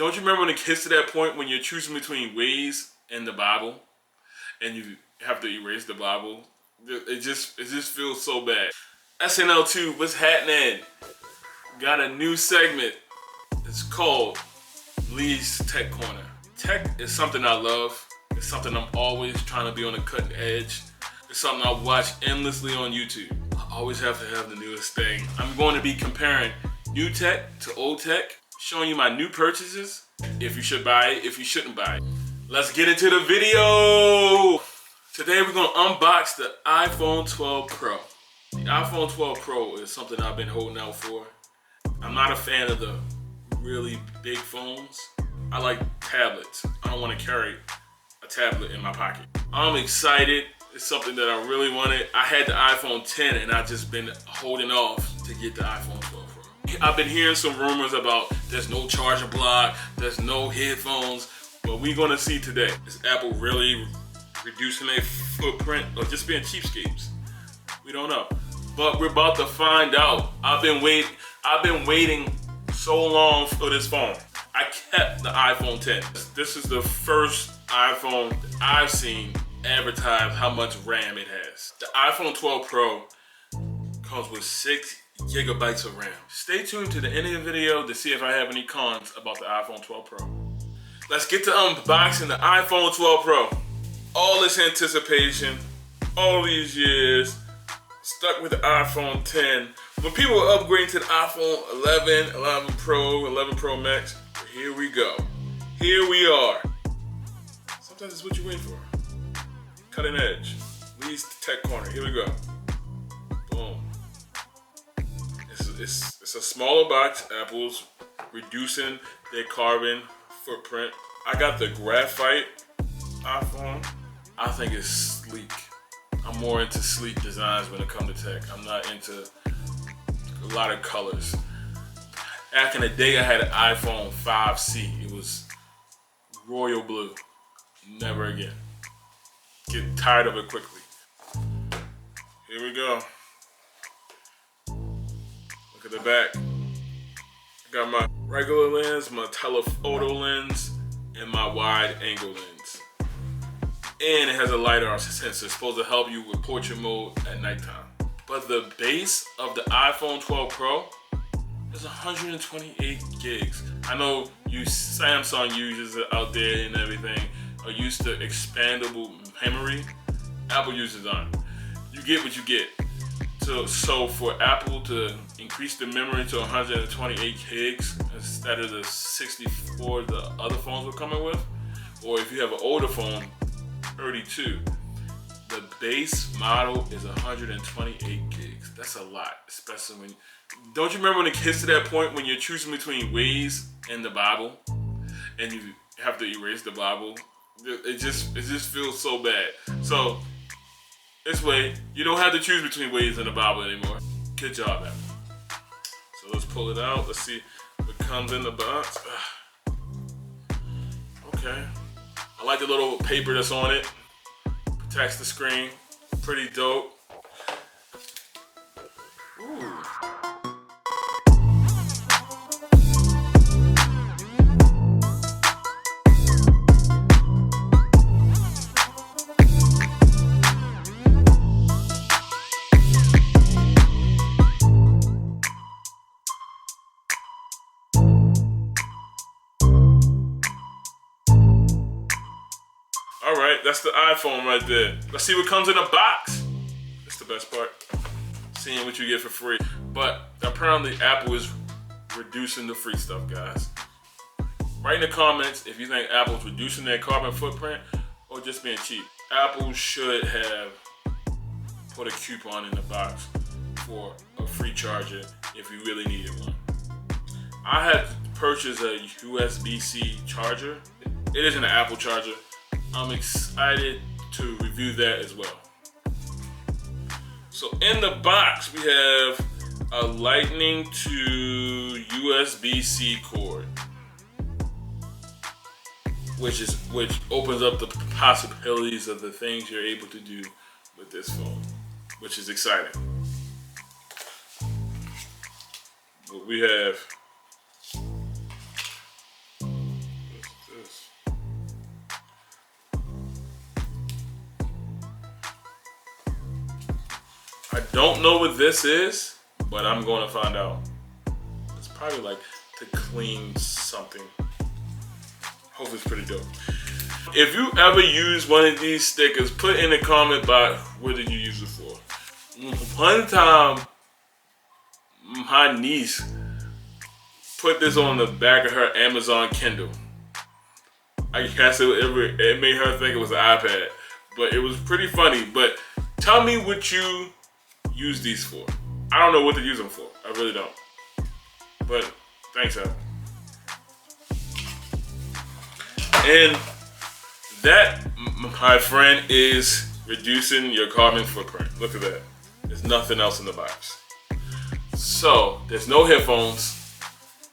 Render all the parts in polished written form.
Don't you remember when it gets to that point when you're choosing between ways and the Bible, and you have to erase the Bible? It just feels so bad. SNL2, what's happening? Got a new segment. It's called Lee's Tech Corner. Tech is something I love. It's something I'm always trying to be on the cutting edge. It's something I watch endlessly on YouTube. I always have to have the newest thing. I'm going to be comparing new tech to old tech, showing you my new purchases, if you should buy it, if you shouldn't buy it. Let's get into the video. Today we're gonna unbox the iPhone 12 Pro. The iPhone 12 Pro is something I've been holding out for. I'm not a fan of the really big phones. I like tablets. I don't want to carry a tablet in my pocket. I'm excited. It's something that I really wanted. I had the iPhone 10 and I've just been holding off to get the iPhone 12 Pro. I've been hearing some rumors about there's no charger block, there's no headphones. But we're gonna see today. Is Apple really reducing their footprint or just being cheapskates? We don't know. But we're about to find out. I've been waiting so long for this phone. I kept the iPhone 10. This is the first iPhone that I've seen advertise how much RAM it has. The iPhone 12 Pro comes with 6 gigabytes of RAM. Stay tuned to the end of the video to see if I have any cons about the iPhone 12 Pro. Let's get to unboxing the iPhone 12 Pro. All this anticipation, all these years, stuck with the iPhone 10. When people were upgrading to the iPhone 11, 11 Pro, 11 Pro Max, here we go. Here we are. Sometimes it's what you wait for. Cutting edge. Lee's Tech Corner. Here we go. Boom. It's a smaller box. Apple's reducing their carbon footprint. I got the graphite iPhone. I think it's sleek. I'm more into sleek designs when it comes to tech. I'm not into a lot of colors. Back in the day, I had an iPhone 5C. It was royal blue. Never again. Get tired of it quickly. Here we go. Look at the back. I got my regular lens, my telephoto lens, and my wide angle lens. And it has a lidar sensor, supposed to help you with portrait mode at nighttime. But the base of the iPhone 12 Pro is 128 gigs. I know you Samsung users out there and everything are used to expandable memory. Apple users aren't. You get what you get. So for Apple to increase the memory to 128 gigs instead of the 64 the other phones were coming with, or if you have an older phone, 32, the base model is 128 gigs. That's a lot, especially when, don't you remember when it gets to that point when you're choosing between ways and the Bible, and you have to erase the Bible? It just feels so bad. So this way, you don't have to choose between ways and the Bible anymore. Good job, Apple. So let's pull it out. Let's see what comes in the box. Okay. I like the little paper that's on it. Protects the screen. Pretty dope. Ooh. All right, that's the iPhone right there. Let's see what comes in the box. That's the best part. Seeing what you get for free. But apparently Apple is reducing the free stuff, guys. Write in the comments if you think Apple's reducing their carbon footprint or just being cheap. Apple should have put a coupon in the box for a free charger if you really needed one. I had purchased a USB-C charger. It isn't an Apple charger. I'm excited to review that as well. So in the box, we have a Lightning to USB-C cord, which opens up the possibilities of the things you're able to do with this phone, which is exciting. But we have I don't know what this is, but I'm going to find out. It's probably like to clean something. Hopefully it's pretty dope. If you ever use one of these stickers, put in the comment box, what did you use it for? One time, my niece put this on the back of her Amazon Kindle. I guess it made her think it was an iPad, but it was pretty funny. But tell me what you use these for. I don't know what to use them for. I really don't. But thanks, Apple. And that, my friend, is reducing your carbon footprint. Look at that. There's nothing else in the box. So there's no headphones.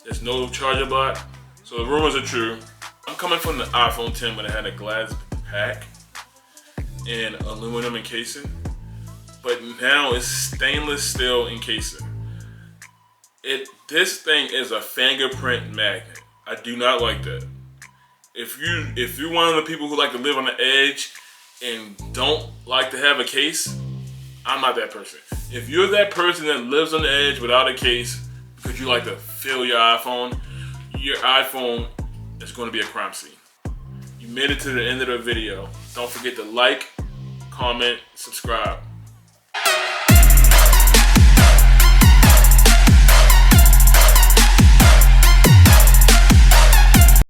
There's no charger block. So the rumors are true. I'm coming from the iPhone 10 when it had a glass pack and aluminum encasing. But now it's stainless steel encasing. This thing is a fingerprint magnet. I do not like that. If you're one of the people who like to live on the edge and don't like to have a case, I'm not that person. If you're that person that lives on the edge without a case because you like to feel your iPhone is going to be a crime scene. You made it to the end of the video. Don't forget to like, comment, subscribe.